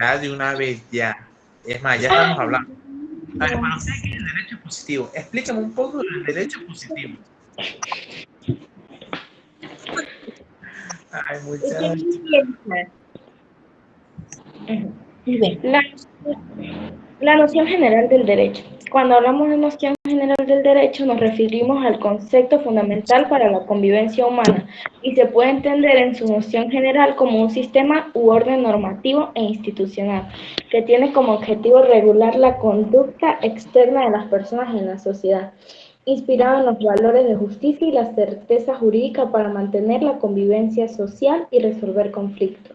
Ya de una vez, ya. Es más, ya estamos hablando. A ver, para usted, ¿qué es el derecho positivo? Explícame un poco del derecho positivo. Ay, muchachos. La, la noción general del derecho. Cuando hablamos de noción general del derecho nos referimos al concepto fundamental para la convivencia humana y se puede entender en su noción general como un sistema u orden normativo e institucional que tiene como objetivo regular la conducta externa de las personas en la sociedad, inspirado en los valores de justicia y la certeza jurídica para mantener la convivencia social y resolver conflictos.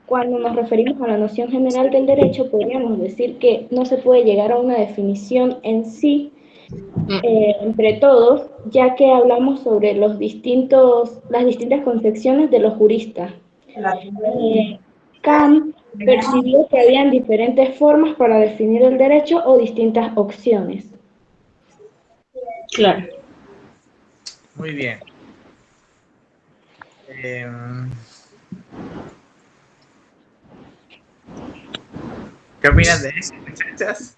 Cuando nos referimos a la noción general del derecho, podríamos decir que no se puede llegar a una definición en sí entre todos, ya que hablamos sobre las distintas concepciones de los juristas. Kant percibió que habían diferentes formas para definir el derecho o distintas opciones. Claro. Muy bien. ¿Qué opinan de eso, muchachas?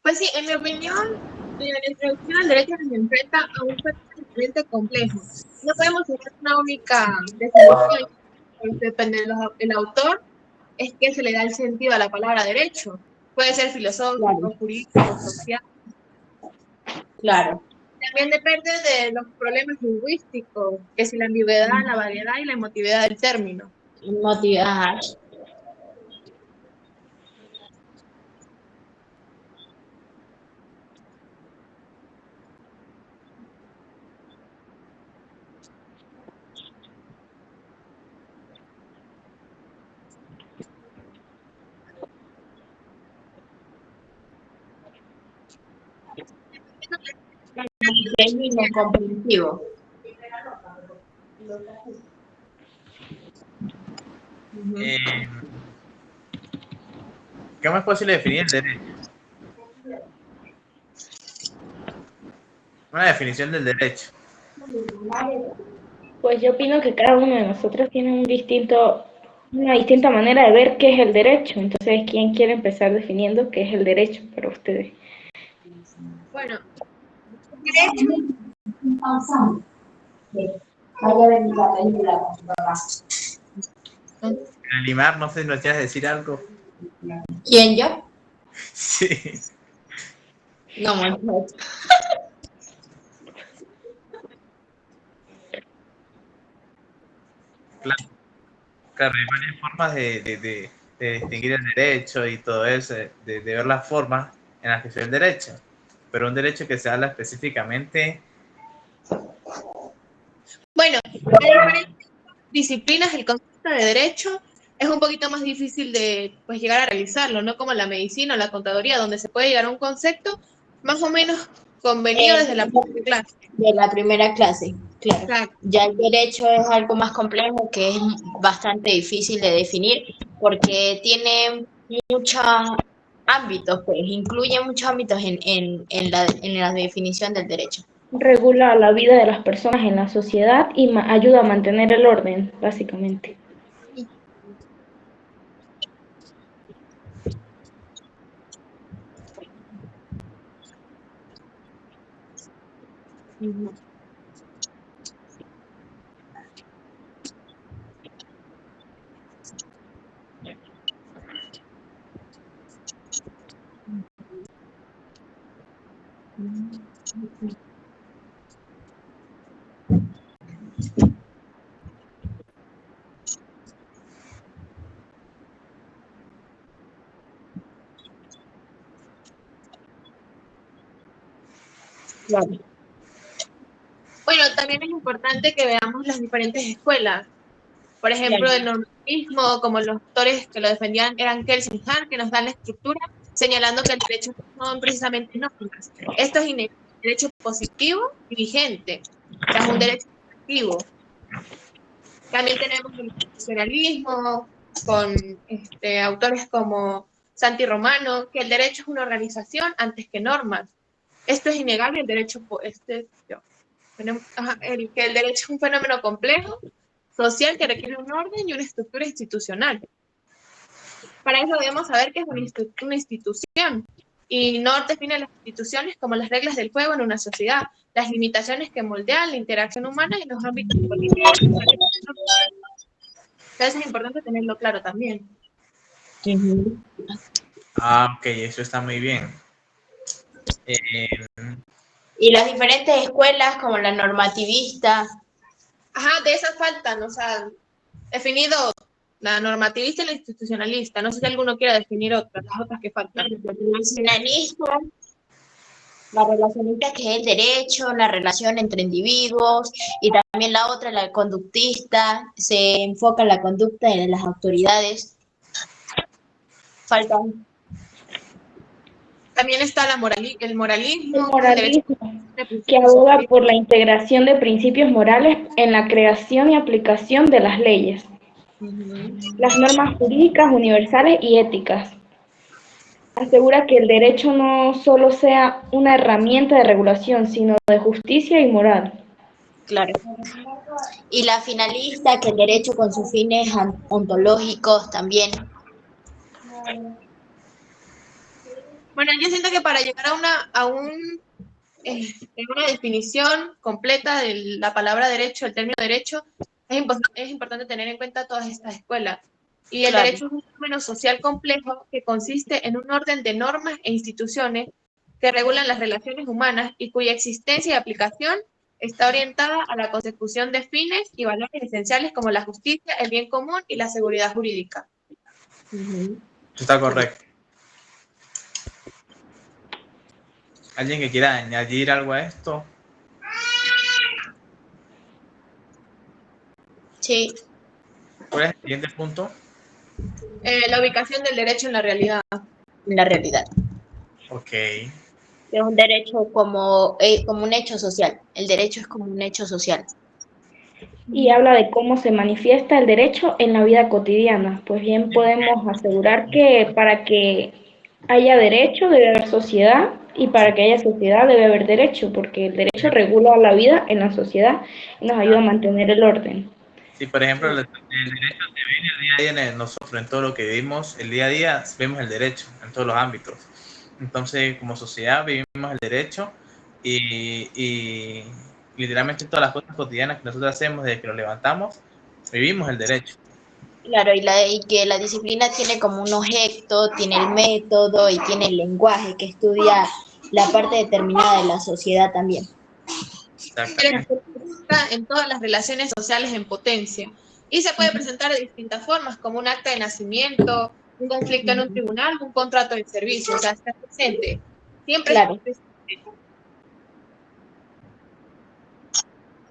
Pues sí, en mi opinión, la introducción al derecho nos enfrenta a un fenómeno complejo. No podemos tener una única definición, porque depende del autor, es que se le da el sentido a la palabra derecho. Puede ser filosófico, Claro. jurídico, social. Claro. También depende de los problemas lingüísticos, que si la ambigüedad, la variedad y la emotividad del término. Motivar. Término comprensivo. ¿Cómo es posible definir el derecho? Una definición del derecho. Pues yo opino que cada uno de nosotros tiene una distinta manera de ver qué es el derecho. Entonces, ¿quién quiere empezar definiendo qué es el derecho para ustedes? Bueno, derecho. Limar, no sé si nos quieres decir algo. ¿Quién, yo? Sí. No, muchachos. Claro, claro, hay varias formas de distinguir el derecho y todo eso, de ver las formas en las que se ve el derecho. Pero un derecho que se habla específicamente. Bueno, de diferentes disciplinas el concepto de derecho es un poquito más difícil de pues, llegar a realizarlo, no como la medicina o la contaduría, donde se puede llegar a un concepto más o menos convenido desde la primera clase. De la primera clase, claro. Exacto. Ya el derecho es algo más complejo que es bastante difícil de definir porque tiene muchos ámbitos, pues incluye muchos ámbitos en la definición del derecho. Regula la vida de las personas en la sociedad y ayuda a mantener el orden, básicamente. Claro. Bueno, también es importante que veamos las diferentes escuelas. Por ejemplo, el normalismo, como los autores que lo defendían eran Kelsen y Hahn, que nos dan la estructura, señalando que el derecho no son precisamente normas. Esto es derecho positivo y vigente, o sea, es un derecho activo. También tenemos el socialismo, con autores como Santi Romano, que el derecho es una organización antes que normas. Esto es innegable, el derecho, que el derecho es un fenómeno complejo social que requiere un orden y una estructura institucional. Para eso debemos saber qué es una institución. Y North define las instituciones como las reglas del juego en una sociedad, las limitaciones que moldean la interacción humana en los ámbitos políticos. Entonces es importante tenerlo claro también. Ah, ok, eso está muy bien. Y las diferentes escuelas como la normativista. Ajá, de esas faltan, o sea, definido la normativista y la institucionalista. No sé si alguno quiera definir otras, las otras que faltan. La nacionalista, la relacionista, que es el derecho, la relación entre individuos, y también la otra, la conductista, se enfoca en la conducta de las autoridades. Faltan. También está el moralismo, El moralismo, que aboga por la integración de principios morales en la creación y aplicación de las leyes. Las normas jurídicas universales y éticas. Asegura que el derecho no solo sea una herramienta de regulación, sino de justicia y moral. Claro. Y la finalista, que el derecho con sus fines ontológicos también. Bueno, yo siento que para llegar a una definición completa de la palabra derecho, el término derecho, es importante tener en cuenta todas estas escuelas. Y el derecho es un fenómeno social complejo que consiste en un orden de normas e instituciones que regulan las relaciones humanas y cuya existencia y aplicación está orientada a la consecución de fines y valores esenciales como la justicia, el bien común y la seguridad jurídica. Está correcto. ¿Alguien que quiera añadir algo a esto? Sí. ¿Cuál es el siguiente punto? La ubicación del derecho en la realidad. En la realidad. Ok. Es un derecho como un hecho social. El derecho es como un hecho social. Y habla de cómo se manifiesta el derecho en la vida cotidiana. Pues bien, podemos asegurar que para que haya derecho debe haber sociedad y para que haya sociedad debe haber derecho, porque el derecho regula la vida en la sociedad y nos ayuda a mantener el orden. Sí, por ejemplo, el derecho se ve en el día a día en nosotros, en todo lo que vivimos, el día a día vemos el derecho en todos los ámbitos. Entonces, como sociedad vivimos el derecho y literalmente todas las cosas cotidianas que nosotros hacemos desde que nos levantamos, vivimos el derecho. Claro, y que la disciplina tiene como un objeto, tiene el método y tiene el lenguaje que estudia la parte determinada de la sociedad también. Exactamente. En todas las relaciones sociales en potencia. Y se puede presentar de distintas formas, como un acta de nacimiento, un conflicto en un tribunal, un contrato de servicio. O sea, está presente. Siempre Claro. está presente.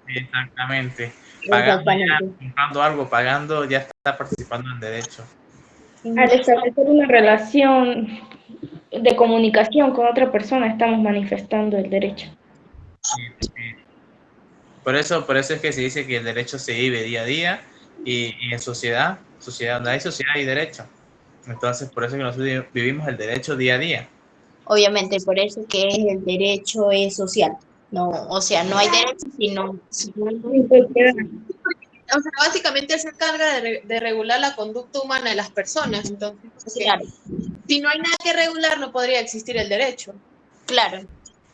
Exactamente. Pagando, ya, comprando algo, pagando, ya está participando en derecho. Al establecer una relación de comunicación con otra persona, estamos manifestando el derecho. Por eso es que se dice que el derecho se vive día a día y en sociedad donde hay sociedad hay derecho. Entonces, por eso es que nosotros vivimos el derecho día a día. Obviamente, por eso que el derecho es social. No, o sea, no hay derecho sino O sea, básicamente se encarga de regular la conducta humana de las personas. Entonces, claro. Si no hay nada que regular, no podría existir el derecho. Claro.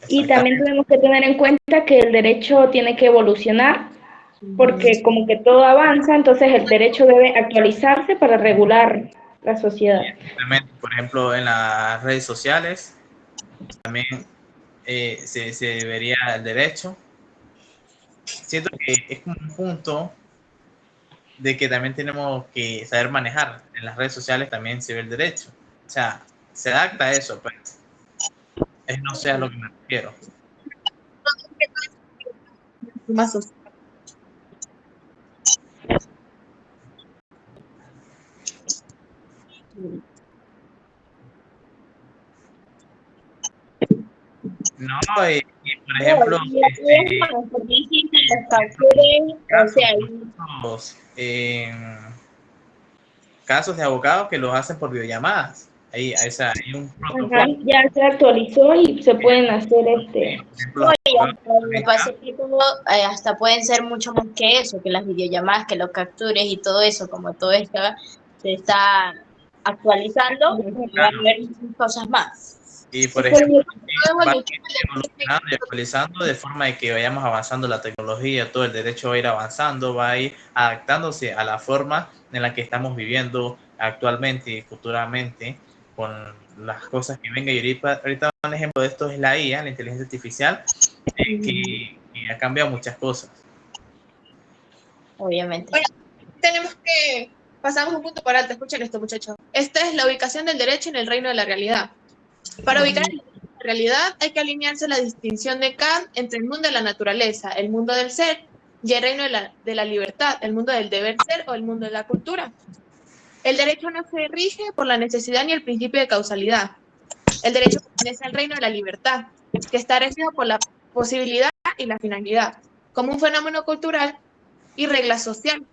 Y también tenemos que tener en cuenta que el derecho tiene que evolucionar, porque como que todo avanza, entonces el derecho debe actualizarse para regular la sociedad. Por ejemplo, en las redes sociales también se vería el derecho. Siento que es como un punto de que también tenemos que saber manejar. En las redes sociales también se ve el derecho. O sea, se adapta a eso, pues. No sé a lo que me refiero. Más social. No, por ejemplo, casos de abogados que los hacen por videollamadas. Hay un protocolo. Ajá, ya se actualizó y se pueden hacer No, me parece que hasta pueden ser mucho más que eso, que las videollamadas, que los captures y todo eso, como todo esto se está actualizando, va a haber cosas más. Y por ejemplo, va a ir evolucionando y actualizando de forma de que vayamos avanzando la tecnología, todo el derecho va a ir avanzando, va a ir adaptándose a la forma en la que estamos viviendo actualmente y futuramente con las cosas que vengan. Y ahorita un ejemplo de esto es la IA, la inteligencia artificial, que ha cambiado muchas cosas. Obviamente. Bueno, tenemos que pasamos un punto para alto. Escuchen esto, muchachos. Esta es la ubicación del derecho en el reino de la realidad. Para ubicar el derecho en la realidad hay que alinearse la distinción de Kant entre el mundo de la naturaleza, el mundo del ser, y el reino de la libertad, el mundo del deber ser o el mundo de la cultura. El derecho no se rige por la necesidad ni el principio de causalidad. El derecho pertenece al reino de la libertad, que está regido por la posibilidad y la finalidad, como un fenómeno cultural y regla social.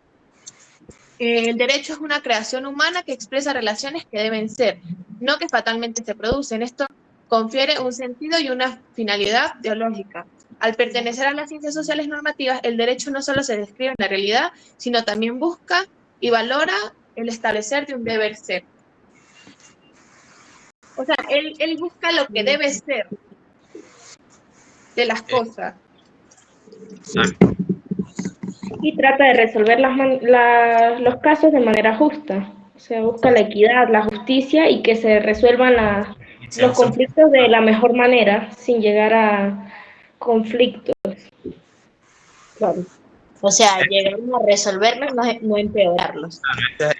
El derecho es una creación humana que expresa relaciones que deben ser, no que fatalmente se producen. Esto confiere un sentido y una finalidad teológica. Al pertenecer a las ciencias sociales normativas, el derecho no solo se describe en la realidad, sino también busca y valora el establecer de un deber ser. O sea, él busca lo que debe ser de las cosas. Y trata de resolver los casos de manera justa. O sea, busca la equidad, la justicia y que se resuelvan los conflictos de la mejor manera, sin llegar a conflictos. Claro. O sea, llegar a resolverlos, no empeorarlos.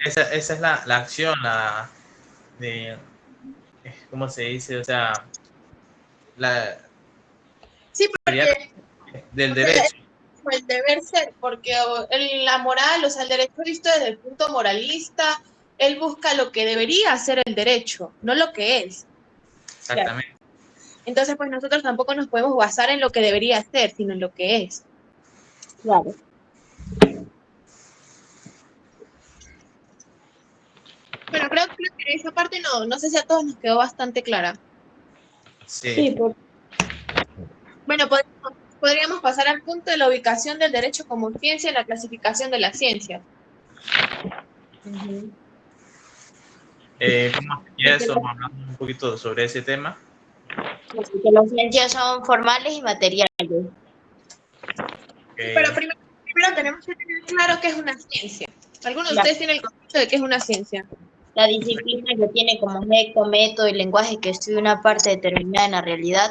Esa es la acción, ¿cómo se dice? O sea, la Sí, porque del derecho. el deber ser, porque la moral, o sea, el derecho visto desde el punto moralista, él busca lo que debería ser el derecho, no lo que es. Exactamente. Claro. Entonces, pues nosotros tampoco nos podemos basar en lo que debería ser, sino en lo que es. Claro. Bueno, creo que esa parte no sé si a todos nos quedó bastante clara. Sí. Bueno, podríamos pasar al punto de la ubicación del derecho como ciencia en la clasificación de la ciencia. ¿Cómo sería eso? Hablamos un poquito sobre ese tema. Que las ciencias son formales y materiales. Pero primero tenemos que tener claro qué es una ciencia. ¿Algunos de ustedes tienen el concepto de qué es una ciencia? La disciplina que tiene como objeto, método y lenguaje que estudia una parte determinada en la realidad.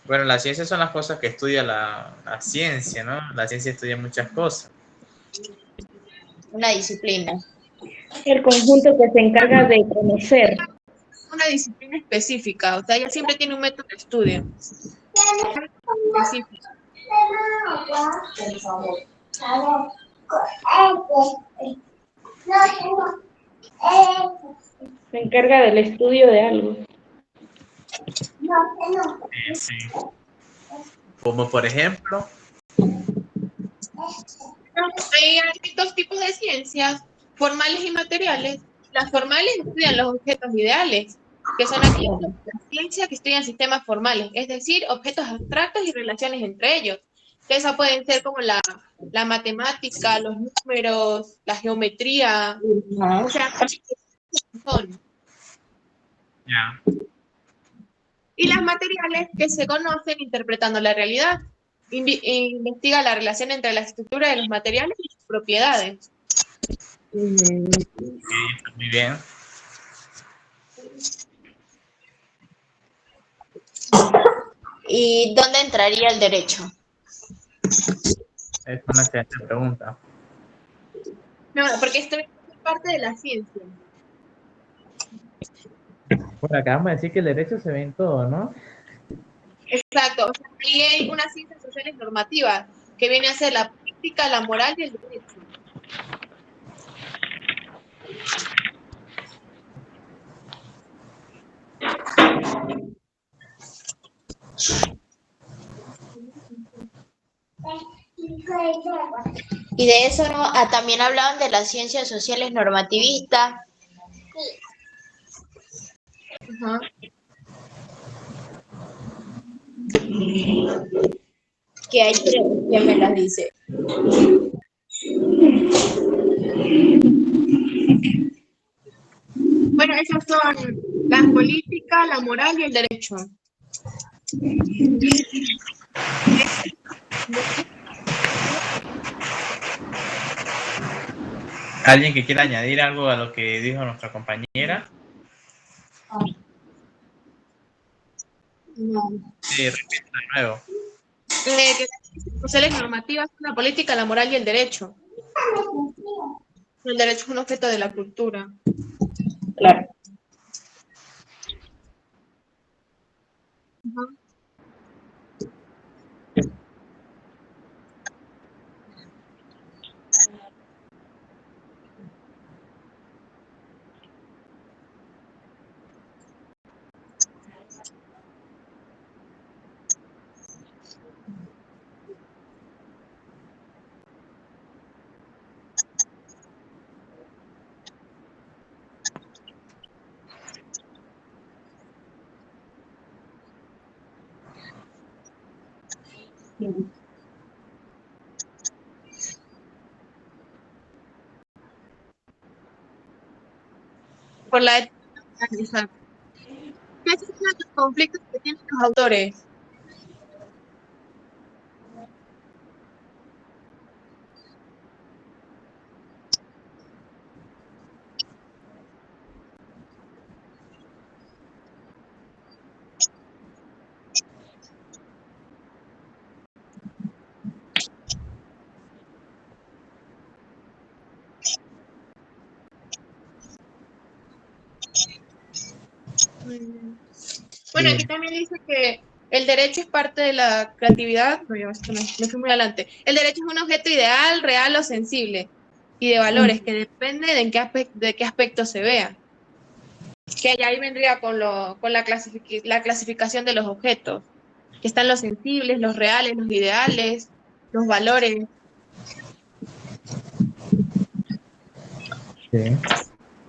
Bueno, las ciencias son las cosas que estudia la ciencia, ¿no? La ciencia estudia muchas cosas. Una disciplina. El conjunto que se encarga de conocer. Una disciplina específica, o sea, ella siempre tiene un método de estudio. Específico. Se encarga del estudio de algo. Sí. Como por ejemplo. Hay dos tipos de ciencias, formales y materiales. Las formales estudian los objetos ideales, que son aquí las ciencias que estudian sistemas formales, es decir, objetos abstractos y relaciones entre ellos. Que esas pueden ser como la matemática, los números, la geometría, o sea, son. Ya. Y las materiales que se conocen interpretando la realidad. Investiga la relación entre la estructura de los materiales y sus propiedades. Muy bien. ¿Y dónde entraría el derecho? Es una excelente pregunta. No, porque esto es parte de la ciencia. Bueno, acabamos de decir que el derecho se ve en todo, ¿no? Exacto. O sea, ahí hay unas ciencias sociales normativas, que viene a ser la política, la moral y el derecho. Y de eso también hablaban de las ciencias sociales normativistas. Ajá. Que hay que me las dice. Bueno, esas son la política, la moral y el derecho. ¿Alguien que quiera añadir algo a lo que dijo nuestra compañera? No. Sí, repito de nuevo. Que sociales normativas son la política, la moral y el derecho. El derecho es un objeto de la cultura. Claro. Ajá. Por la ética. ¿Qué son los conflictos que tienen los autores? Bueno, aquí también dice que el derecho es parte de la creatividad. No, yo esto me fui muy adelante. El derecho es un objeto ideal, real o sensible y de valores que depende de, de qué aspecto se vea. Que ya ahí vendría con la clasificación de los objetos, que están los sensibles, los reales, los ideales, los valores. Sí.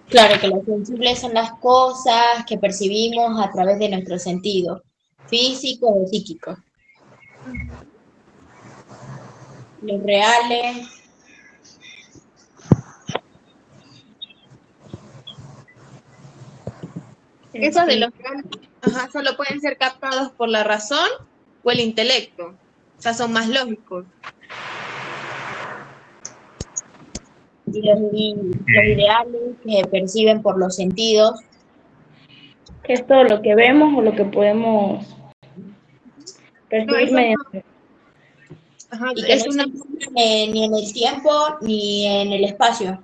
Claro que lo sensibles son las cosas que percibimos a través de nuestros sentidos, físicos o psíquicos. Los reales, Esos de los reales, ajá, solo pueden ser captados por la razón o el intelecto. O sea, son más lógicos. y los ideales que se perciben por los sentidos, Que es todo lo que vemos o lo que podemos No, percibir eso no. mediante. Ajá, y que no es una. existen ni en el tiempo ni en el espacio.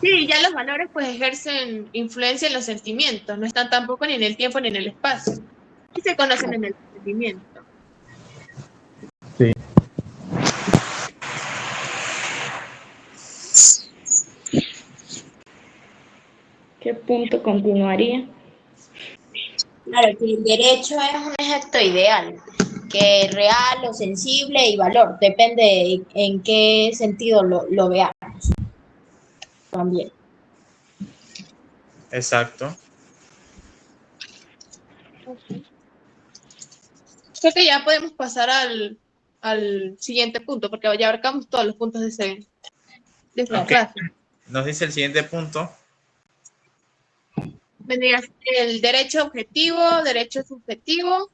Sí, ya los valores pues ejercen influencia en los sentimientos, no están tampoco ni en el tiempo ni en el espacio. Y se conocen en el sentimiento. Sí. ¿Qué punto continuaría? Claro, que el derecho es un objeto ideal, que es real o sensible y valor, depende en qué sentido lo veamos también. Exacto. Creo que ya podemos pasar al siguiente punto, porque ya abarcamos todos los puntos de esta Ok. clase. Nos dice el siguiente punto. Vendría el derecho objetivo, derecho subjetivo,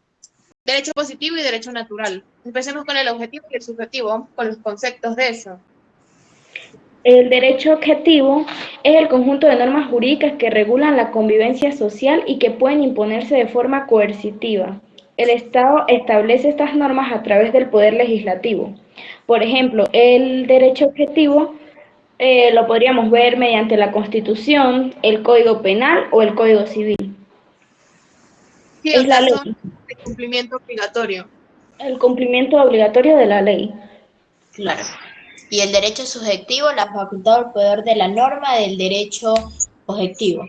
derecho positivo y derecho natural. Empecemos con el objetivo y el subjetivo, vamos con los conceptos de eso. El derecho objetivo es el conjunto de normas jurídicas que regulan la convivencia social y que pueden imponerse de forma coercitiva. El Estado establece estas normas a través del poder legislativo. Por ejemplo, el derecho objetivo lo podríamos ver mediante la Constitución, el Código Penal o el Código Civil. Sí, o Es la sea, son ley, de cumplimiento obligatorio. el cumplimiento obligatorio de la ley. Claro. Y el derecho subjetivo, la facultad o poder de la norma del derecho objetivo.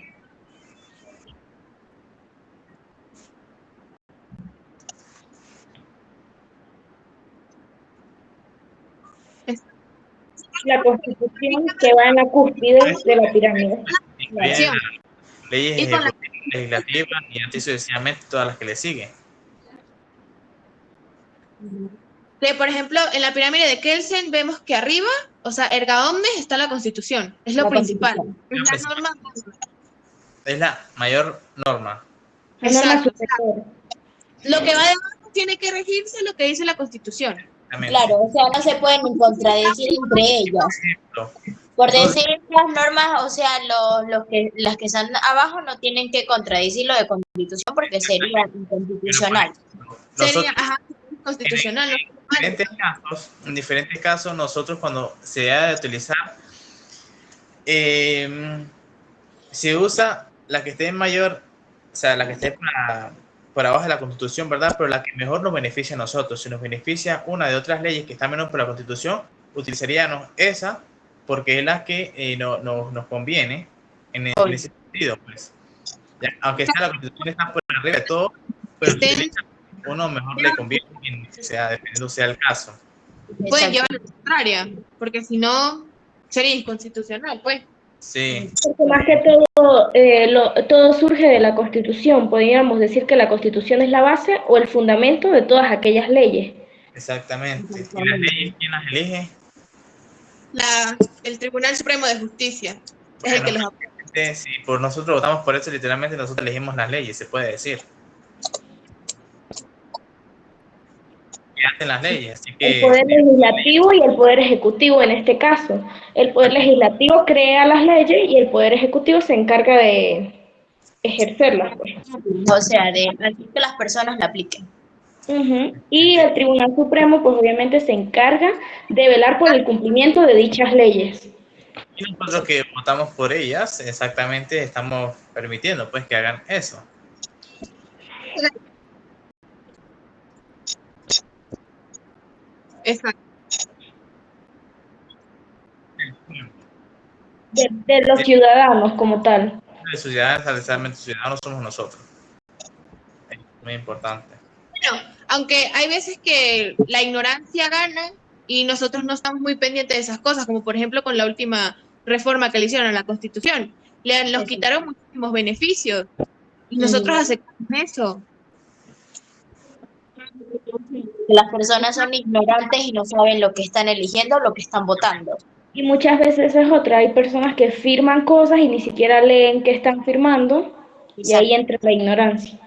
Es La Constitución que va en la cúspide de la pirámide. Incluye acción. leyes Y con la ejecutivas, legislativas y así sucesivamente todas las que le siguen. que, por ejemplo, en la pirámide de Kelsen vemos que arriba, o sea, erga omnes, está la Constitución, es lo La principal, Constitución. es la norma. Es la mayor norma. La norma Exacto, o sea, superior. lo que va debajo tiene que regirse lo que dice la Constitución. Exactamente. Claro, o sea, no se pueden contradecir entre ellas. Ejemplo, Por todos- decir las normas, o sea, las que están abajo no tienen que contradecir lo de Constitución porque sería inconstitucional. Sería, nosotros, ajá, constitucional, no en diferentes casos, nosotros cuando se debe de utilizar, se usa la que esté en mayor, o sea, la que esté por abajo de la Constitución, ¿verdad? Pero la que mejor nos beneficia a nosotros. Si nos beneficia una de otras leyes que está menos por la Constitución, utilizaríamos esa porque es la que nos conviene en ese sentido, pues. Ya, aunque sea la Constitución está por arriba de todo, pero estén, uno mejor le conviene, sea, dependiendo sea el caso. pueden Exacto. llevar la contraria, porque si no, sería inconstitucional, pues. Sí, Porque más que todo, todo surge de la Constitución. Podríamos decir que la Constitución es la base o el fundamento de todas aquellas leyes. exactamente. ¿Y las leyes quién las elige? El Tribunal Supremo de Justicia es el que los aprueba. Si por nosotros votamos por eso, literalmente nosotros elegimos las leyes, se puede decir. ¿Qué hacen las leyes? Así El que poder legislativo y el poder ejecutivo en este caso. El poder legislativo crea las leyes y el poder ejecutivo se encarga de ejercerlas, pues. O sea, de hacer que las personas la apliquen. Y el Tribunal Supremo, pues obviamente se encarga de velar por el cumplimiento de dichas leyes. y nosotros que votamos por ellas, exactamente estamos permitiendo pues que hagan eso. Exacto. De los ciudadanos como tal. De ciudadanos, necesariamente ciudadanos somos nosotros. Es muy importante. Bueno, aunque hay veces que la ignorancia gana y nosotros no estamos muy pendientes de esas cosas, como por ejemplo con la última reforma que le hicieron a la Constitución. Nos quitaron muchísimos beneficios y nosotros aceptamos eso. Que las personas son ignorantes y no saben lo que están eligiendo o lo que están votando. Y muchas veces es otra, hay personas que firman cosas y ni siquiera leen qué están firmando, y ahí entra la ignorancia.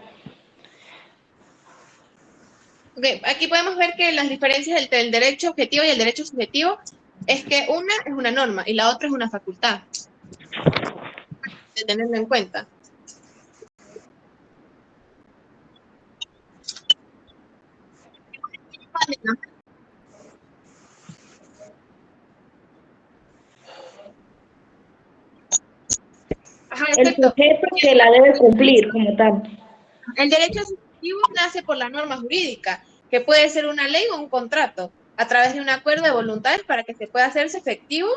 Okay, aquí podemos ver que las diferencias entre el derecho objetivo y el derecho subjetivo es que una es una norma y la otra es una facultad. De tenerlo en cuenta. Ajá, El sujeto que la debe cumplir como tal. El derecho subjetivo nace por la norma jurídica, que puede ser una ley o un contrato, a través de un acuerdo de voluntades para que se pueda hacerse efectivo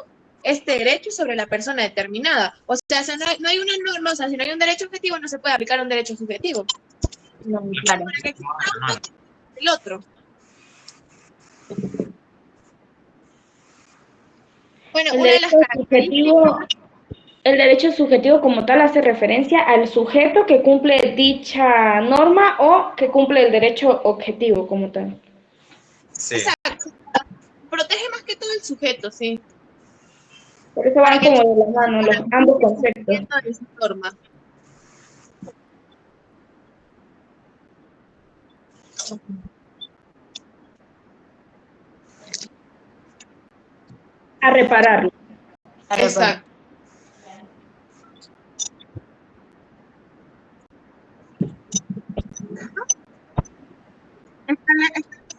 este derecho sobre la persona determinada. O sea, si no hay una norma, o sea, si no hay un derecho objetivo, no se puede aplicar un derecho subjetivo. No, claro. Para que exista uno, el otro. Bueno, una de las características... El derecho subjetivo como tal hace referencia al sujeto que cumple dicha norma o que cumple el derecho objetivo como tal. Sí. Exacto. Protege más que todo el sujeto, sí. Por eso van como de la mano los ambos conceptos. A repararlo. Exacto.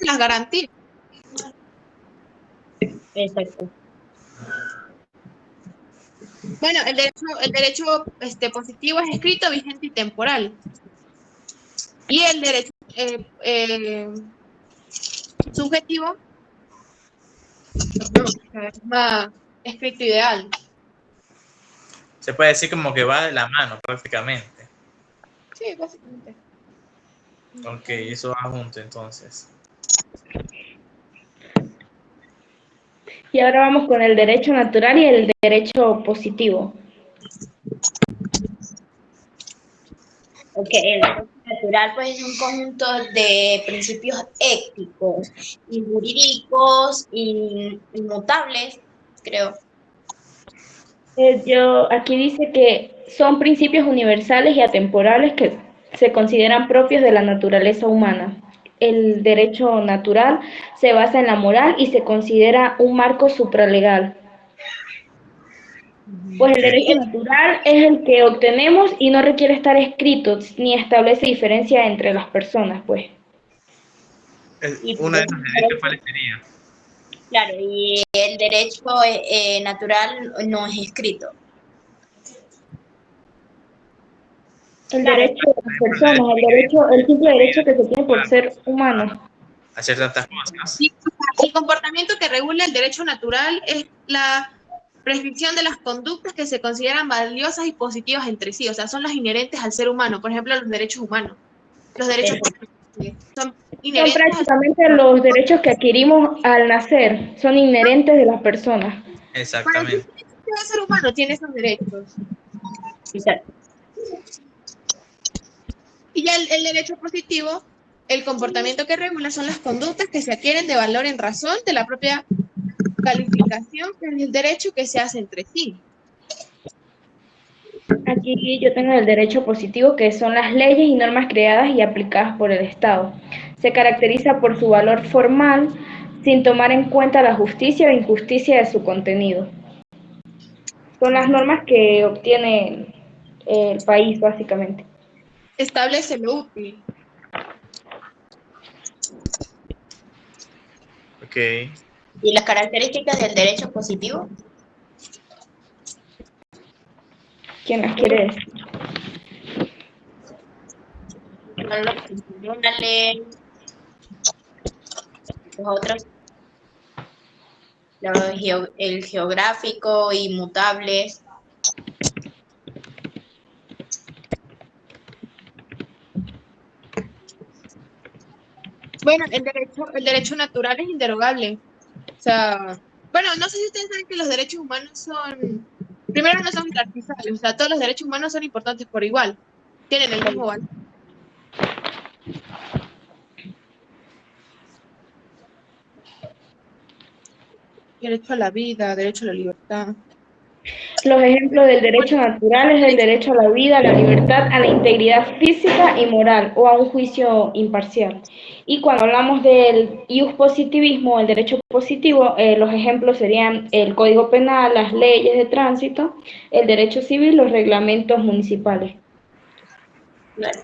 Las garantías. Exacto. Bueno, el derecho positivo es escrito, vigente y temporal. Y el derecho subjetivo es más escrito ideal. Se puede decir como que va de la mano prácticamente. Sí, básicamente. Ok, eso va junto entonces. Y ahora vamos con el derecho natural y el derecho positivo. porque el derecho natural pues, es un conjunto de principios éticos y jurídicos y inmutables, creo. Aquí dice que son principios universales y atemporales que se consideran propios de la naturaleza humana. El derecho natural se basa en la moral y se considera un marco supralegal. Pues el derecho natural es el que obtenemos y no requiere estar escrito ni establece diferencia entre las personas, pues. Uno de esos derechos, ¿cuáles serían? Claro, y el derecho natural no es escrito. El Claro, derecho de las personas, el simple derecho que se tiene por ser humano. Hacer tantas cosas. Y el comportamiento que regula el derecho natural es la prescripción de las conductas que se consideran valiosas y positivas entre sí, o sea, son las inherentes al ser humano, por ejemplo, los derechos humanos. Los derechos son Son inherentes al ser prácticamente humano. los derechos que adquirimos al nacer, son inherentes de las personas. Para el Exactamente. ser humano tiene esos derechos. exacto. Y ya el derecho positivo, el comportamiento que regula son las conductas que se adquieren de valor en razón de la propia calificación que es el derecho que se hace entre sí. Aquí yo tengo el derecho positivo, que son las leyes y normas creadas y aplicadas por el Estado. Se caracteriza por su valor formal, sin tomar en cuenta la justicia o injusticia de su contenido. Son las normas que obtiene el país, básicamente. Establece lo útil. Ok. ¿Y las características del derecho positivo? ¿Quién las quiere decir? Son los funcionales, los otros, el geográfico, inmutables. Bueno, el derecho natural es inderogable. O sea, bueno, no sé si ustedes saben que los derechos humanos son, primero no son jerarquizables, o sea, todos los derechos humanos son importantes por igual, tienen el mismo valor. Derecho a la vida, derecho a la libertad. Los ejemplos del derecho natural es el derecho a la vida, a la libertad, a la integridad física y moral o a un juicio imparcial. Y cuando hablamos del ius positivismo, el derecho positivo, los ejemplos serían el Código Penal, las leyes de tránsito, el derecho civil, los reglamentos municipales. Claro.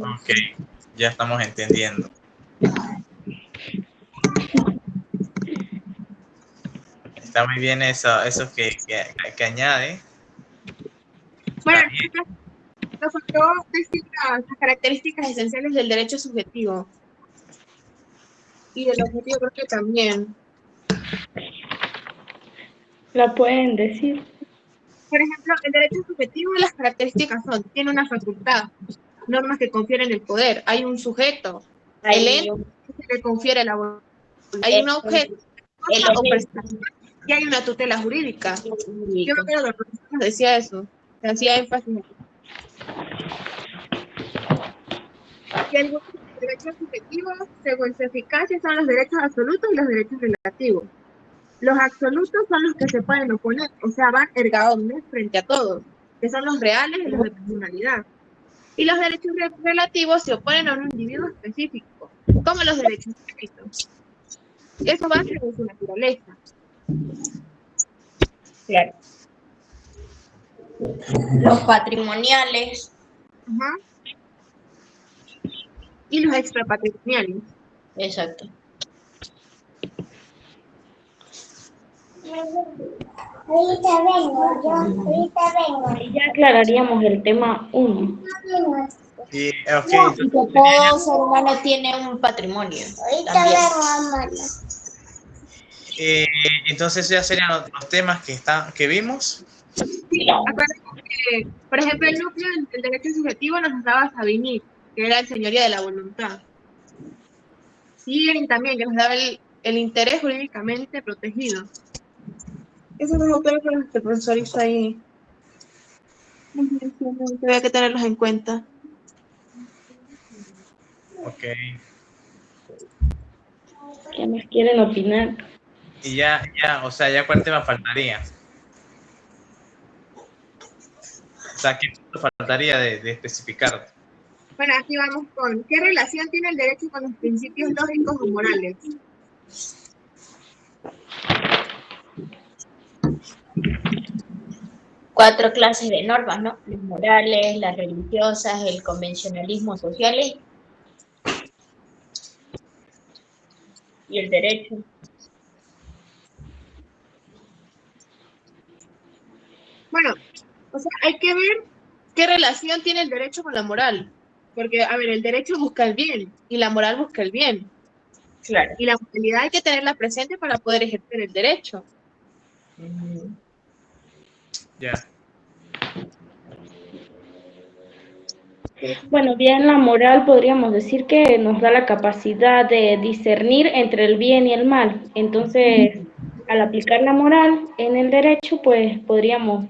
Ok. Ya estamos entendiendo. Está muy bien eso que añade. Bueno, Está bien. nos faltó decir las características esenciales del derecho subjetivo. Y del objetivo creo que también. ¿La pueden decir? Por ejemplo, el derecho subjetivo, las características son, tiene una facultad, normas que confieren el poder, hay un sujeto, el ente que le confiere la voluntad, hay un objeto, el cosa o objeto. prestación, y hay una tutela jurídica. Yo Jurídico. me acuerdo que el profesor nos decía eso, que hacía énfasis en eso. Y algunos derechos subjetivos, según su eficacia, son los derechos absolutos y los derechos relativos. Los absolutos son los que se pueden oponer, o sea, van erga omnes frente a todos, que son los reales y los de personalidad. Y los derechos relativos se oponen a un individuo específico, como los derechos escritos. Eso va según su naturaleza. Claro. Los patrimoniales. Ajá. y los extrapatrimoniales. Exacto. Ahí ya aclararíamos el tema 1. Y, ok, Y que entonces, todo ser humano tiene un patrimonio también. eh, entonces ya serían los temas que vimos. Sí, acuérdense que, por ejemplo, el núcleo del derecho subjetivo nos daba Savigny, que era el señorío de la voluntad. Y también que nos daba el interés jurídicamente protegido. Esos dos autores fueron los que el profesor hizo ahí. Había que tenerlos en cuenta. Ok. ¿Qué más quieren opinar? Y o sea, ya cuál tema faltaría. O sea, ¿qué punto faltaría de especificar? Bueno, aquí vamos con, ¿qué relación tiene el derecho con los principios lógicos o morales? Cuatro clases de normas, ¿no? Las morales, las religiosas, el convencionalismo social y el derecho. Bueno, o sea, hay que ver qué relación tiene el derecho con la moral. Porque, a ver, el derecho busca el bien y la moral busca el bien. Claro. Y la moralidad hay que tenerla presente para poder ejercer el derecho. Ya. Bueno, bien, la moral podríamos decir que nos da la capacidad de discernir entre el bien y el mal. Entonces, al aplicar la moral en el derecho, pues podríamos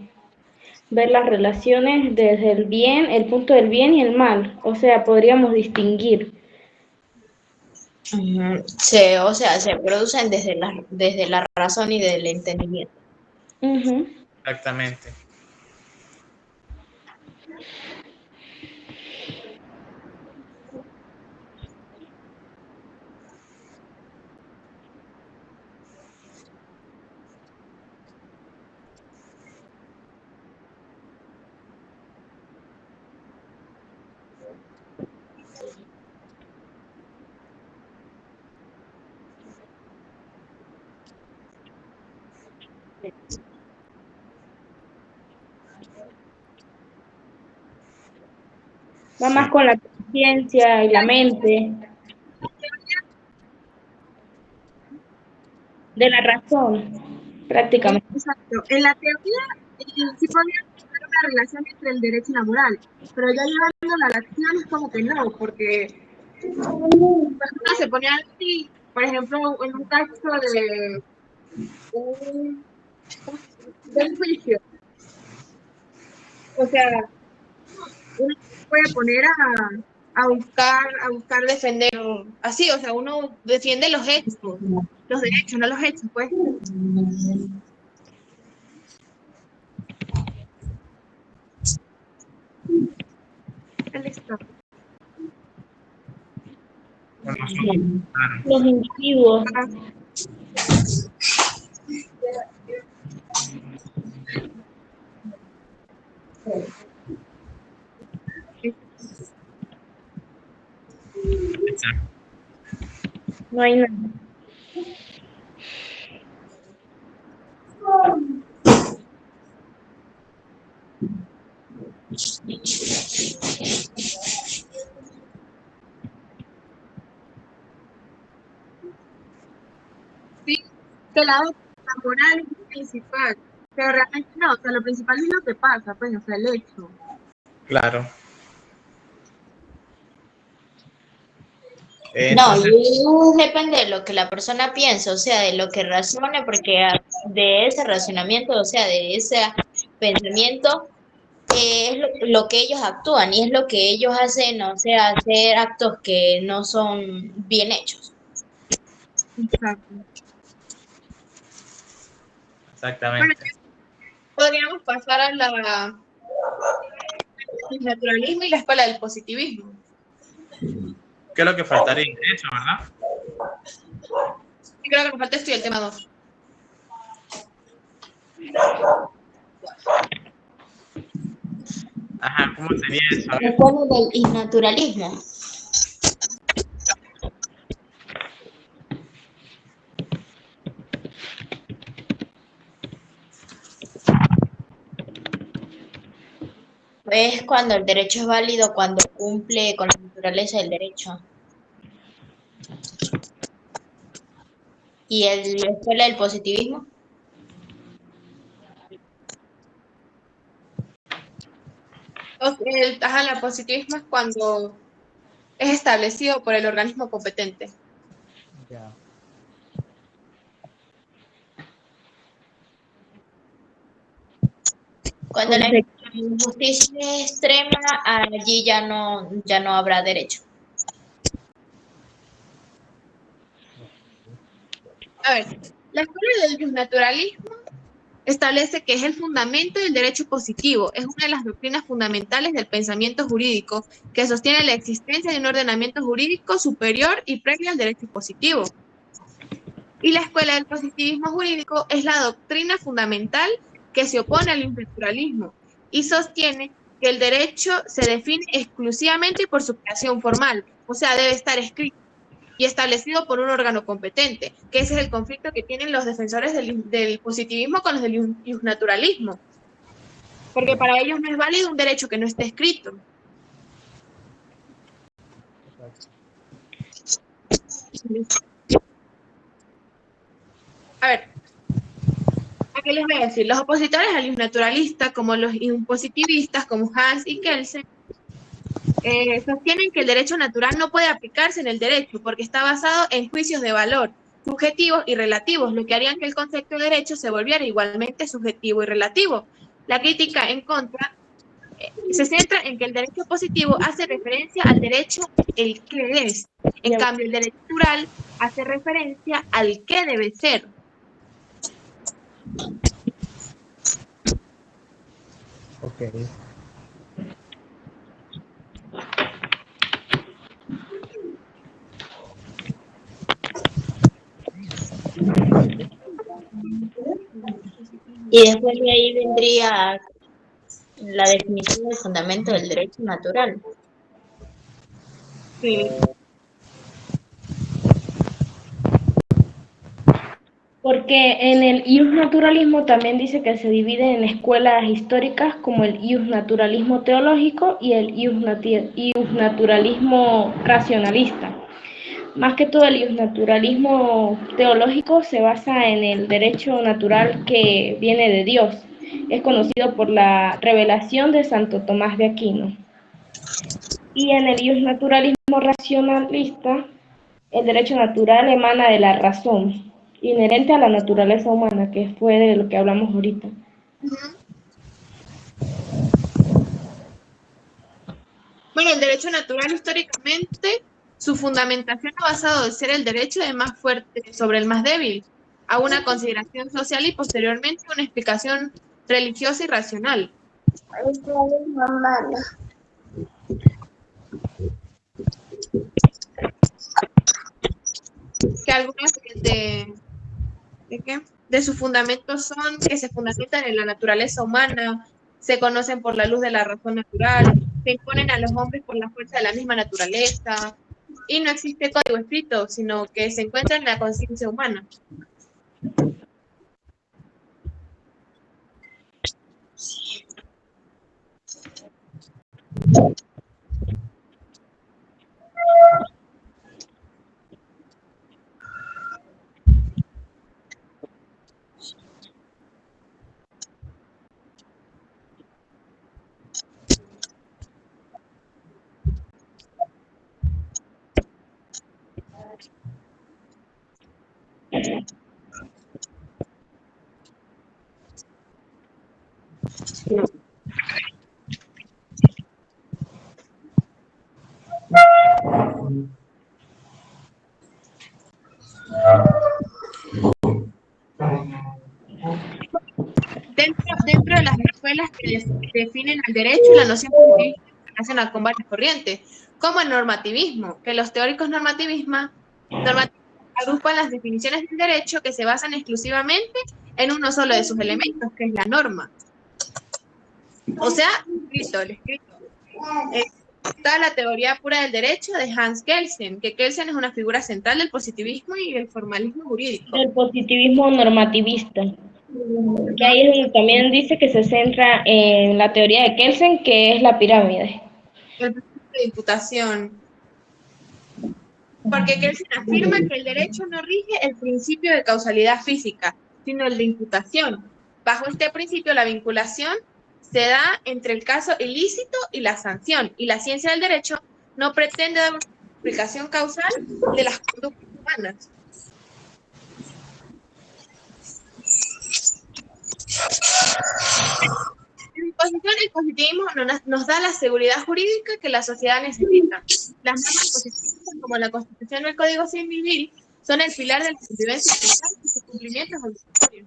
ver las relaciones desde el bien, el punto del bien y el mal. O sea, podríamos distinguir. O sea, se producen desde la razón y del entendimiento. Ujú. Exactamente. Va más Sí. con la conciencia y la mente de la razón, prácticamente. Exacto. En la teoría, sí podría haber una relación entre el derecho y la moral, pero ya llevándola a la acción es como que no, porque personas se ponían así, por ejemplo, en un caso un, de un juicio. O sea, uno se puede poner a buscar defender así, o sea, uno defiende los hechos, los derechos, no los hechos, pues. Listo. Con nosotros, claro. Los individuos. Exacto. No hay nada. Sí, que la moral es lo principal, pero realmente no, o sea, lo principal es lo que pasa, pues, o sea, el hecho. Claro. No, Entonces, y depende de lo que la persona piensa, o sea, de lo que razone, porque de ese razonamiento, o sea, de ese pensamiento, es lo que ellos actúan y es lo que ellos hacen, o sea, hacer actos que no son bien hechos. Exacto. Bueno, exactamente. podríamos pasar a el naturalismo y la escuela del positivismo. ¿Qué es lo que faltaría? Eso, ¿verdad? Y creo que nos falta estudiar el tema 2. Ajá, ¿cómo sería eso? A La ver. escuela del naturalismo. Es cuando el derecho es válido, cuando cumple con la naturaleza del derecho. ¿Y la escuela del positivismo? El positivismo es cuando es establecido por el organismo competente. Ya. Cuando la injusticia es extrema, allí ya no habrá derecho. A ver, la escuela del naturalismo establece que es el fundamento del derecho positivo, es una de las doctrinas fundamentales del pensamiento jurídico que sostiene la existencia de un ordenamiento jurídico superior y previo al derecho positivo. Y la escuela del positivismo jurídico es la doctrina fundamental que se opone al naturalismo y sostiene que el derecho se define exclusivamente por su creación formal, o sea, debe estar escrito y establecido por un órgano competente, que ese es el conflicto que tienen los defensores del positivismo con los del naturalismo, porque para ellos no es válido un derecho que no esté escrito. A ver, ¿a qué les voy a decir? Los opositores al naturalista, como los impositivistas, como Hans y Kelsen, sostienen que el derecho natural no puede aplicarse en el derecho porque está basado en juicios de valor, subjetivos y relativos, lo que harían que el concepto de derecho se volviera igualmente subjetivo y relativo. La crítica en contra se centra en que el derecho positivo hace referencia al derecho el que es. En cambio, el derecho natural hace referencia al que debe ser. Ok. Y después de ahí vendría la definición del fundamento del derecho natural. Sí. Porque en el iusnaturalismo también dice que se divide en escuelas históricas como el iusnaturalismo teológico y el iusnaturalismo racionalista. Más que todo el iusnaturalismo teológico se basa en el derecho natural que viene de Dios. Es conocido por la revelación de Santo Tomás de Aquino. Y en el iusnaturalismo racionalista, el derecho natural emana de la razón, inherente a la naturaleza humana, que fue de lo que hablamos ahorita. Bueno, el derecho natural históricamente, su fundamentación ha basado en ser el derecho del más fuerte sobre el más débil, a una consideración social y posteriormente una explicación religiosa y racional. Que algunos de sus fundamentos son que se fundamentan en la naturaleza humana, se conocen por la luz de la razón natural, se imponen a los hombres por la fuerza de la misma naturaleza, y no existe código escrito, sino que se encuentra en la conciencia humana. Dentro de las escuelas que definen al derecho, la noción positivista se relaciona con varias corrientes, como el normativismo, que los teóricos normativistas agrupan las definiciones del derecho que se basan exclusivamente en uno solo de sus elementos, que es la norma. O sea, el escrito. Está la teoría pura del derecho de Hans Kelsen, que Kelsen es una figura central del positivismo y el formalismo jurídico. Del positivismo normativista. Que ahí es donde también dice que se centra en la teoría de Kelsen, que es la pirámide. El principio de imputación. Porque Kelsen afirma que el derecho no rige el principio de causalidad física, sino el de imputación. Bajo este principio, la vinculación se da entre el caso ilícito y la sanción, y la ciencia del derecho no pretende dar una explicación causal de las conductas humanas. En mi posición, el positivismo nos da la seguridad jurídica que la sociedad necesita. Las normas positivas, como la Constitución o el Código Civil, son el pilar de la convivencia social y su cumplimiento es obligatorio.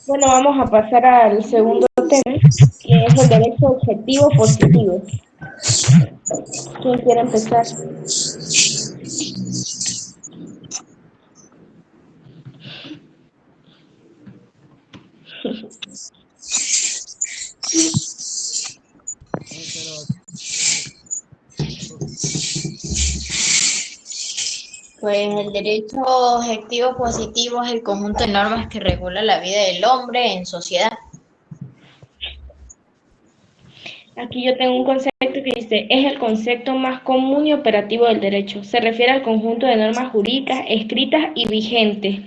Bueno, vamos a pasar al segundo tema, que es el derecho objetivo positivo. ¿Quién quiere empezar? Pues el derecho objetivo positivo es el conjunto de normas que regula la vida del hombre en sociedad. Aquí yo tengo un concepto que dice, es el concepto más común y operativo del derecho. Se refiere al conjunto de normas jurídicas escritas y vigentes,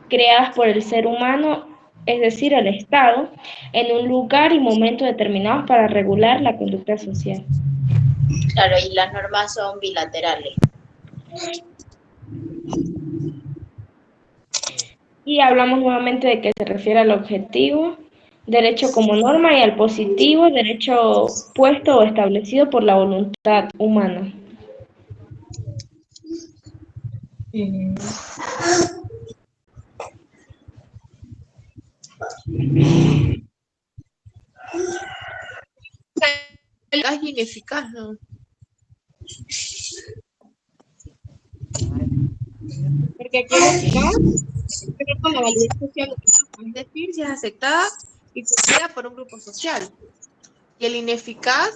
creadas por el ser humano, es decir, el Estado, en un lugar y momento determinados para regular la conducta social. Claro, y las normas son bilaterales. Y hablamos nuevamente de que se refiere al objetivo, derecho como norma, y al positivo, derecho puesto o establecido por la voluntad humana. Es ineficaz, ¿no? Porque aquí el eficaz tiene que ver con la validez social de la norma, es decir, si es aceptada y cumplida por un grupo social. Y el ineficaz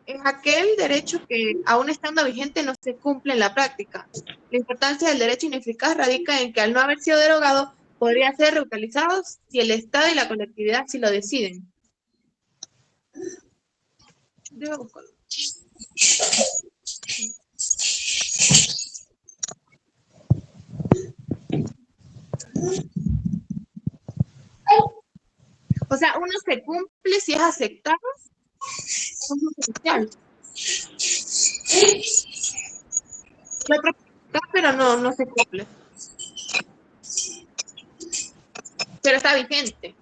es aquel derecho que, aún estando vigente, no se cumple en la práctica. La importancia del derecho ineficaz radica en que, al no haber sido derogado, podría ser reutilizado si el Estado y la colectividad sí lo deciden. Debo buscarlo. O sea, uno se cumple si es aceptado por un grupo social. La otra, pero no se cumple. Pero está vigente.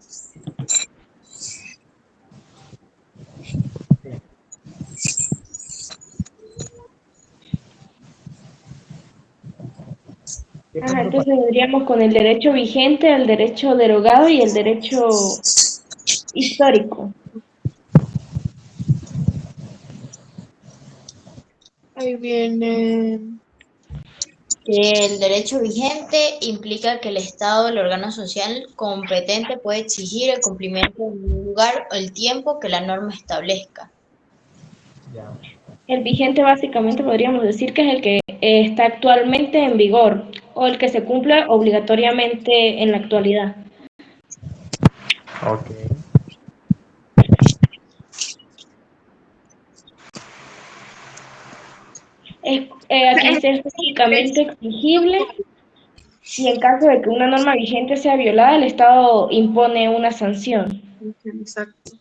Ajá, entonces vendríamos con el derecho vigente, el derecho derogado y el derecho histórico. Ahí viene. El derecho vigente implica que el Estado, el órgano social competente, puede exigir el cumplimiento en un lugar o el tiempo que la norma establezca. El vigente básicamente podríamos decir que es el que está actualmente en vigor o el que se cumple obligatoriamente en la actualidad. Ok. Aquí dice es públicamente exigible y en caso de que una norma vigente sea violada, el Estado impone una sanción. Exacto.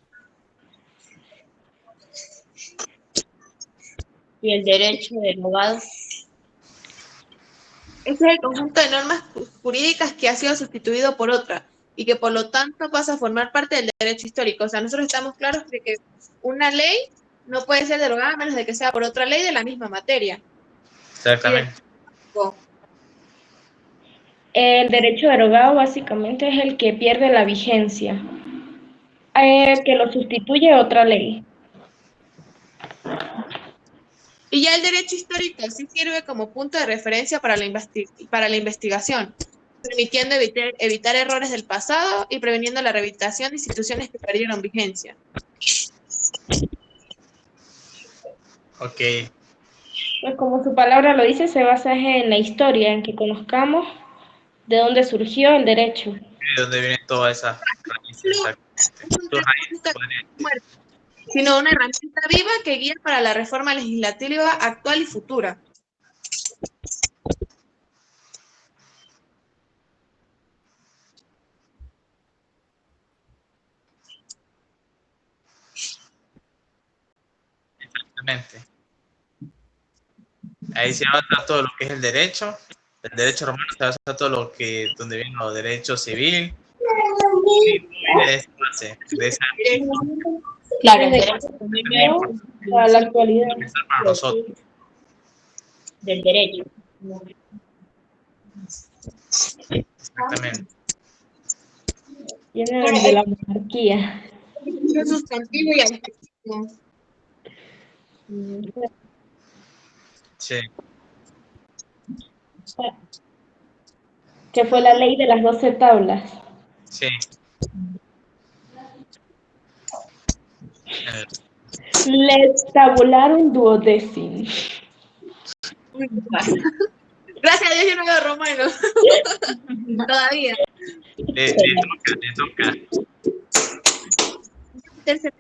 Y el derecho derogado. Ese es el conjunto de normas jurídicas que ha sido sustituido por otra y que por lo tanto pasa a formar parte del derecho histórico. O sea, nosotros estamos claros de que una ley no puede ser derogada a menos de que sea por otra ley de la misma materia. Exactamente. El derecho derogado básicamente es el que pierde la vigencia, que lo sustituye otra ley. Y ya el derecho histórico sí sirve como punto de referencia para la investigación, permitiendo evitar errores del pasado y previniendo la rehabilitación de instituciones que perdieron vigencia. Ok. Pues como su palabra lo dice, se basa en la historia, en que conozcamos de dónde surgió el derecho. ¿De dónde vienen todas esas raíces? Exactamente. Un Tus texto raíces, nunca podría decir. muerto, sino una herramienta viva que guía para la reforma legislativa actual y futura. Exactamente. Ahí se basa todo lo que es el derecho. El derecho romano se basa todo lo que, donde vienen los derechos civiles. Y de esa base, de esa Claro, el Desde derecho también muy es importante a la actualidad. pensar para nosotros. del derecho. Exactamente. Viene Bueno, de la monarquía. el sustantivo y adjetivo. Sí. Que fue la ley de las 12 tablas. Sí. Eh, Les tabularon duodecim. Gracias a Dios yo no veo romano. Todavía. le toca. Tercer-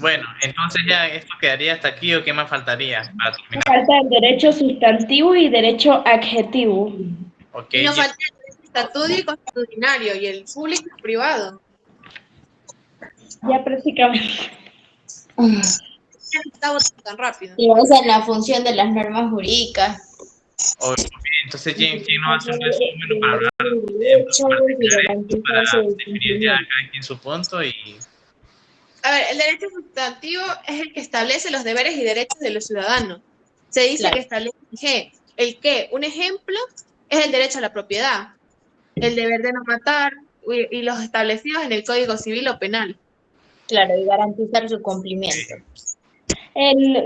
Bueno, entonces ya esto quedaría hasta aquí o qué más faltaría para terminar. Falta el derecho sustantivo y derecho adjetivo. Ok, Y nos falta el derecho estatuto y constitucionario y el público y privado. Ya prácticamente. Ya no está votando tan rápido. Y esa es la función de las normas jurídicas. ok, entonces ¿quién nos hace un resumen para hablar Derechos y y para garantizarse el definir ya cumplimiento. cada quien su punto y A ver, el derecho sustantivo es el que establece los deberes y derechos de los ciudadanos. Se dice Claro. que establece el qué. Un ejemplo es el derecho a la propiedad, el deber de no matar y los establecidos en el Código Civil o Penal. Claro, y garantizar su cumplimiento.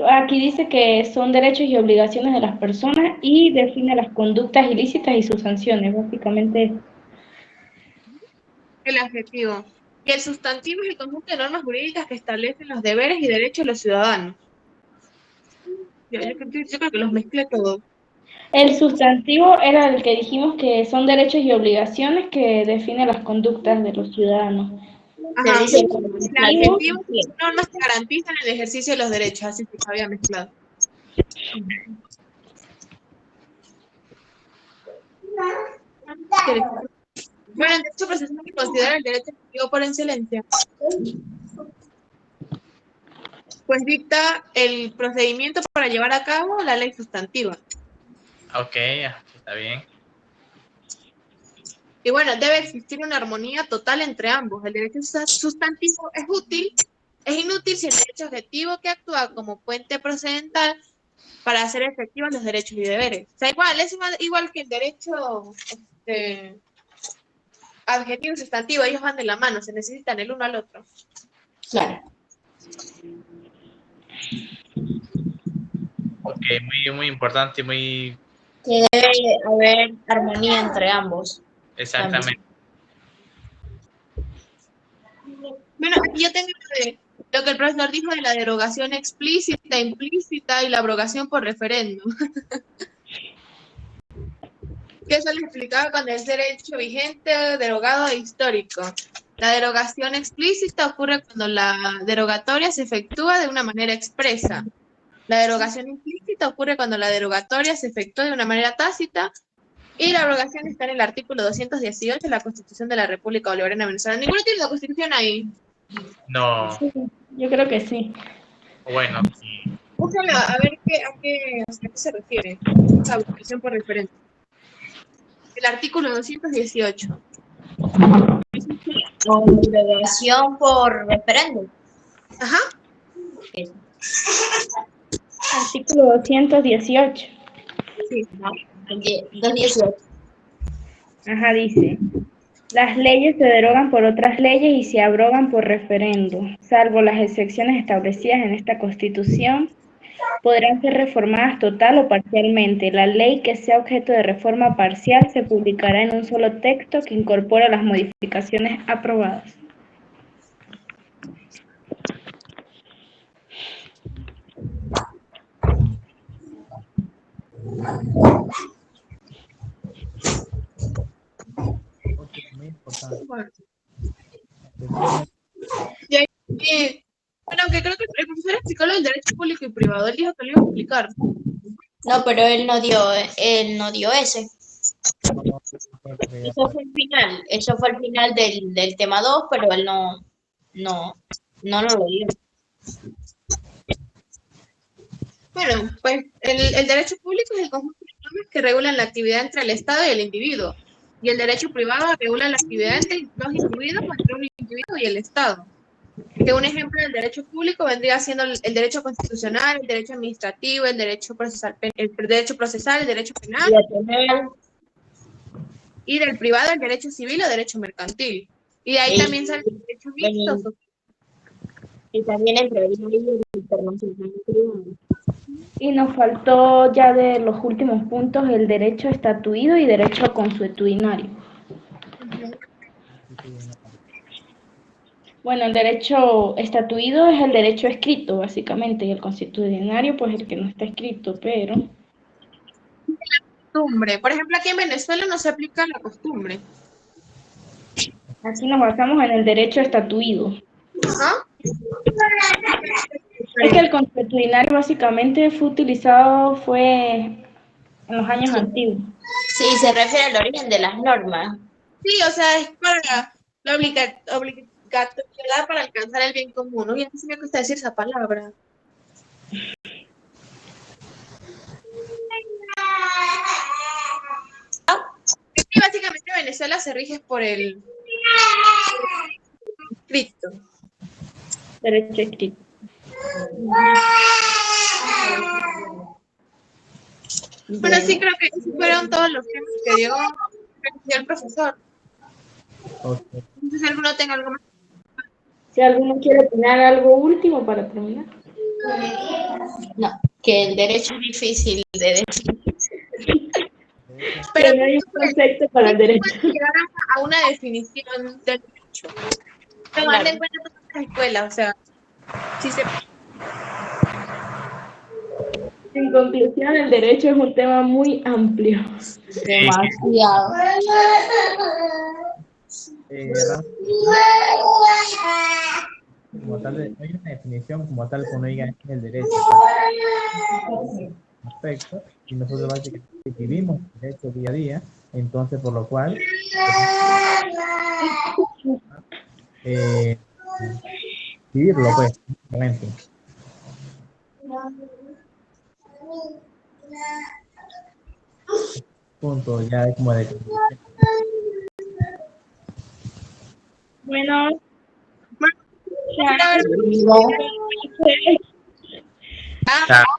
Aquí dice que son derechos y obligaciones de las personas y define las conductas ilícitas y sus sanciones, básicamente. El adjetivo. Y el sustantivo es el conjunto de normas jurídicas que establecen los deberes y derechos de los ciudadanos. Yo creo que los mezclé todos. El sustantivo era el que dijimos que son derechos y obligaciones que define las conductas de los ciudadanos. Ajá. Se dice El adjetivo son normas que garantizan el ejercicio de los derechos, así que se había mezclado. Bueno, el derecho procesal se considera el derecho adquirido por excelencia, pues dicta el procedimiento para llevar a cabo la ley sustantiva. ok, está bien. Y bueno, debe existir una armonía total entre ambos. El derecho sustantivo es inútil si el derecho objetivo que actúa como puente procedental para hacer efectivos los derechos y deberes. O sea, es igual que el derecho adjetivo y sustantivo, ellos van de la mano, se necesitan el uno al otro. Claro. Ok, muy importante y muy Que debe haber armonía entre ambos. exactamente. Bueno, aquí yo tengo lo que el profesor dijo de la derogación explícita, implícita y la abrogación por referéndum. Que eso le explicaba con el derecho vigente, derogado e histórico. La derogación explícita ocurre cuando la derogatoria se efectúa de una manera expresa. La derogación implícita ocurre cuando la derogatoria se efectúa de una manera tácita. Y la abrogación está en el artículo 218 de la Constitución de la República Bolivariana de Venezuela. Ninguno tiene la Constitución ahí. No, Sí, yo creo que sí. bueno, Búscala a ver a qué se refiere esa abrogación por referéndum. El artículo 218. O derogación por referéndum. Ajá. Artículo 218. Sí. 218. Ajá, dice. Las leyes se derogan por otras leyes y se abrogan por referendo, salvo las excepciones establecidas en esta Constitución. Podrán ser reformadas total o parcialmente. La ley que sea objeto de reforma parcial se publicará en un solo texto que incorpora las modificaciones aprobadas. Muy importante. Bueno, bueno, aunque creo que el profesor explicó lo del derecho público y privado, él dijo que lo iba a explicar. No, pero él no dio ese. Eso fue el final del tema 2, pero él no lo dio. Bueno, pues el derecho público es el conjunto de normas que regulan la actividad entre el Estado y el individuo. Y el derecho privado regula la actividad entre dos individuos, entre un individuo y el Estado. Que un ejemplo del derecho público vendría siendo el derecho constitucional, el derecho administrativo, el derecho procesal, el derecho penal, y del privado el derecho civil o derecho mercantil. Y de ahí también sale el derecho mixto. Y también entre el individuo y el internacional. Y nos faltó ya de los últimos puntos el derecho estatuido y derecho consuetudinario. Bueno, el derecho estatuido es el derecho escrito, básicamente, y el consuetudinario, pues el que no está escrito, pero... Costumbre. Por ejemplo, aquí en Venezuela no se aplica la costumbre. Aquí nos basamos en el derecho estatuido. ¿Ah? Es que el consuetudinario básicamente fue en los años antiguos. Sí, se refiere al origen de las normas. Sí, o sea, es para la obligatoriedad para alcanzar el bien común, ¿no? Y a mí sí me gusta decir esa palabra. Y básicamente Venezuela se rige por el escrito. Derecho escrito. Bueno, sí creo que esos fueron todos los temas que dio el profesor. Okay. No sé si alguno tenga algo más. Si alguno quiere opinar algo último para terminar. No, que el derecho es difícil de decir. Pero Que no hay un concepto para el derecho. llegar a una definición del derecho. Tomando en cuenta todas las escuelas, o sea, si se... En conclusión, el derecho es un tema muy amplio. Demasiado. Como tal, no hay una definición como tal que uno diga es el derecho. Aspecto, y nosotros básicamente vivimos el derecho día a día, entonces por lo cual vivirlo pues, obviamente. Punto ya es como de Bueno, Bueno, ya. chao.